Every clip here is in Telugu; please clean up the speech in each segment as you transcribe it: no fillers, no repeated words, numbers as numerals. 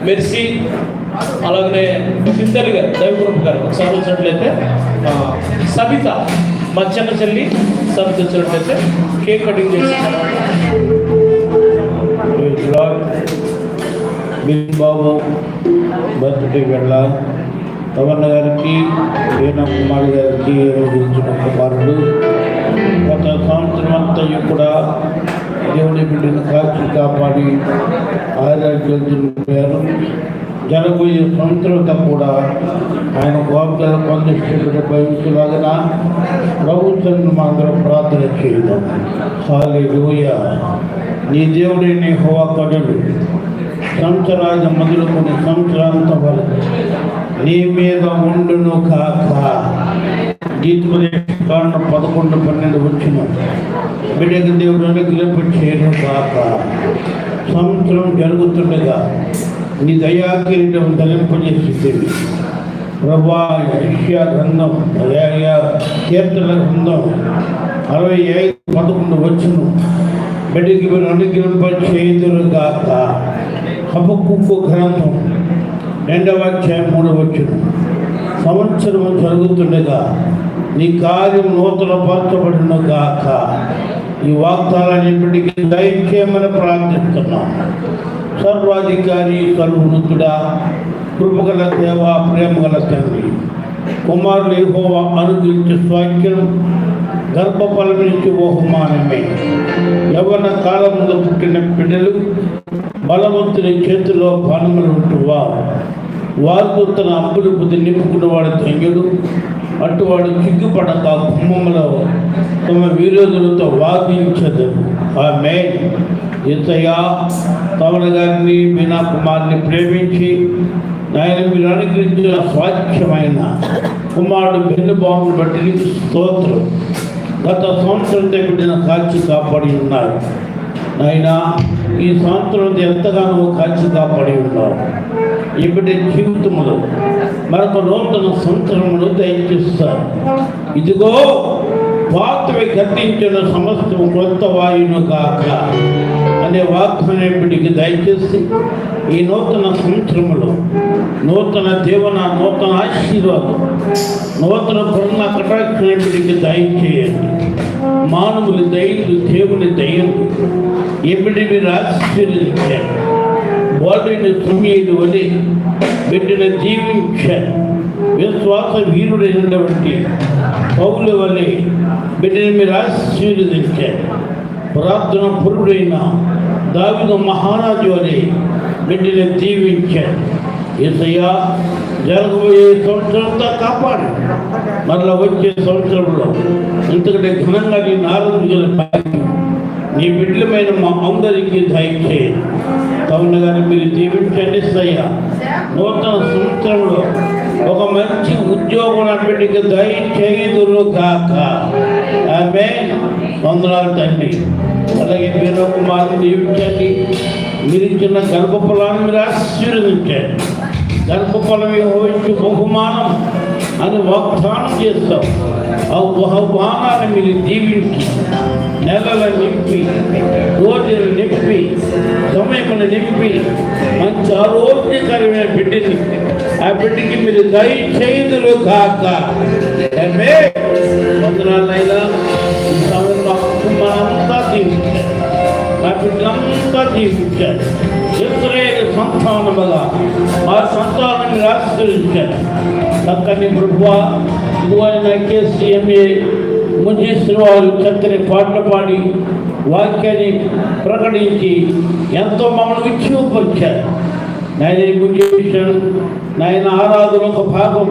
మెర్సీ అలాగనే సిందర్ గారు దైవగ్రూప్ గారు ఒకసారి వచ్చినట్లయితే సబిత మా చిన్న చెల్లి సబిత వచ్చినట్లయితే కేక్ కటింగ్ చేసి బాబు బర్త్డే వెళ్ళ రమణ గారికి రేణా కుమార్ గారికి ఇచ్చిన కుమారుడు గత సంవత్సరం అంతా కూడా దేవుడి బిడ్డను కాచి కాపాడి ఆరోగ్యాలు జరగబోయే సంవత్సరంతో కూడా ఆయన వాగ్దానం పొందించే భవిష్యలాగా ప్రభుత్వాన్ని మాత్రం ప్రార్థన చేయడం హల్లెలూయా. నీ దేవుడే నీ యెహోవా కడలు సంవత్సరాల మొదలుకొని సంవత్సరాంత వరకు నీ మీద ఉండును కాక. గీతకాండం 11-12 వచ్చిన బిడ్డకు దేవుడు అనుగ్రహింప చేయను కాక. సంవత్సరం జరుగుతుండగా నీ దయాకిరీటం ధరింపజేసింది ప్రభా. యెషయా గ్రంథం కీర్తనల గ్రంథం 65-11 వచ్చును బిడ్డకి మీరు అనుగ్రహింప చేయుదురు గాక. హబక్కూకు గ్రంథం 2వ అధ్యాయం 3 వచ్చును. సంవత్సరం జరుగుతుండగా నీ కార్యం నూతన పరచబడిన గాక. ఈ వాగ్దానాన్నింటికి దయచేయమని ప్రార్థిస్తున్నాం. సర్వాధికారి సర్వోన్నతుడా, కృపగల దేవ, ప్రేమగల తండ్రి, కుమారులు యెహోవా అనుగ్రహించే స్వాక్యం గర్భఫలం నుంచి బహుమానమే. యవ్వన కాలంలో పుట్టిన బిడ్డలు బలవంతుని చేతిలో బాణములు ఉంటువా. వారు తన అప్పులు బుద్ధి నింపుకున్నవాడు ధన్యుడు. అటువాడు చిగ్గుపడక కుమ్మంలో తమ విరోధులతో వాదించదు. ఆమేన్. యేసయ్యా తమన గారిని మీనా కుమార్ని ప్రేమించి ఆయన మీరు అనుగ్రహించిన స్వాచ్ఛమైన కుమారుడు బెన్నుబాబును బట్టి నీకు స్తోత్రం. గత సంవత్సరం బిడ్డన కాచి కాపాడి ఉన్నారు నాయన. ఈ సంవత్సరం ఎంతగానో కాచి కాపాడి ఉన్నారు. ఈ బిడ్డ జీవితంలో మరొక నూతన సంవత్సరములు దయచేస్తారు. ఇదిగో పాతవి గతించిన సమస్తం కొత్త వాయును కాక అనే వాగ్దానం బిడ్డకి దయచేసి ఈ నూతన సంవత్సరములో నూతన దీవెన, నూతన ఆశీర్వాదం, నూతన కరుణ కటాక్షణ బిడ్డకి దయచేయండి. మానవుని దయలు, దేవుని దయలు ఎప్పుడు మీరు ఆశీర్వదించారు. వాటిని సుమీలు వలి బిడ్డను జీవించారు. విశ్వాస వీరుడైనటువంటి పౌలు వలె బిడ్డని మీరు ఆశీర్వదించారు. ప్రార్థన పురుడైన దావీదు మహారాజు వలె బిడ్డని దీవించారు. యేసయ్యా జరగబోయే సంవత్సరంతో కాపాడు. మరలా వచ్చే సంవత్సరంలో ఇంతకంటే ఘనంగా నేను ఆరాధించిన నీ బిడ్డలమైన మా అందరికీ దయచేయండి. తమను గారిని మీరు దీవించండి సయ్యా. నూతన సంవత్సరంలో ఒక మంచి ఉద్యోగం బిడ్డకి దయచేయుదురు కాక. ఆమేన్. వందనాలు తండ్రి. అలాగే మీరు కుమారుని దీవించండి. మీరు ఇచ్చిన గర్భఫలాన్ని మీరు ఆశీర్వదించండి. గర్భఫలం యెహోవాకు బహుమానం అని వాగ్దానం చేస్తాం. ఆ బహుమానాన్ని మీరు దీవించి నెలల నింపి, రోజులు నింపి, సమయమును నింపి మంచి ఆరోగ్యకరమైన బిడ్డని ఆ బిడ్డకి మీరు దయచేయుదురు కాక. వందనాలైనా కుటుంబాలంతా దీవించారు. నా బిడ్డలంతా దీవించారు. ఇశ్రాయేలు సంతానముగా మా సంతానం మీరు ఆశీర్వదించారు. చక్కని ప్రభువా, ఆయన KCMA ముజీశ్వరి వారు చక్కని పాటలు పాడి వాక్యాన్ని ప్రకటించి ఎంతో మమ్మల్ని విక్షేపించారు. నాయన ముజీషన్ నాయన ఆరాధన ఒక భాగం,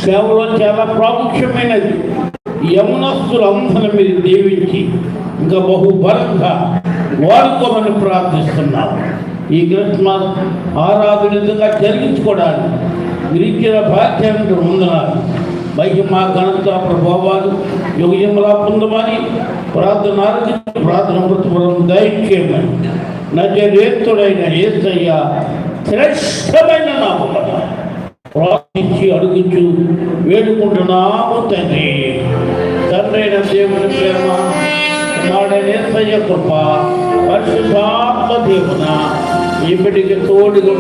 సేవలో చాలా ప్రాముఖ్యమైనది. యమునస్తులందరూ మీరు దీవించి ఇంకా బహుబలంగా వాడుకోమని ప్రార్థిస్తున్నాం. ఈ క్రిస్మస్ ఆరాధనగా జరిగించుకోవడానికి మీరు ఇచ్చిన భాగ్యాన్ని వందనాలు. మహిమ, ఘనత, ప్రభావాలు యుగయములా పొందమని ప్రార్థన ప్రార్థన మృతుబలం దయచేయమని నజరేతుడైన యేసయ్య శ్రేష్టమైన నామమున ప్రార్థించి అడుగుచు వేడుకుంటున్నాము తండ్రి. తండ్రైన దేవుని ప్రేమ, కుమారుడైన యేసయ్య కృప, పరిశుద్ధాత్మ దేవున ఈ బిడ్డకి తోడుగా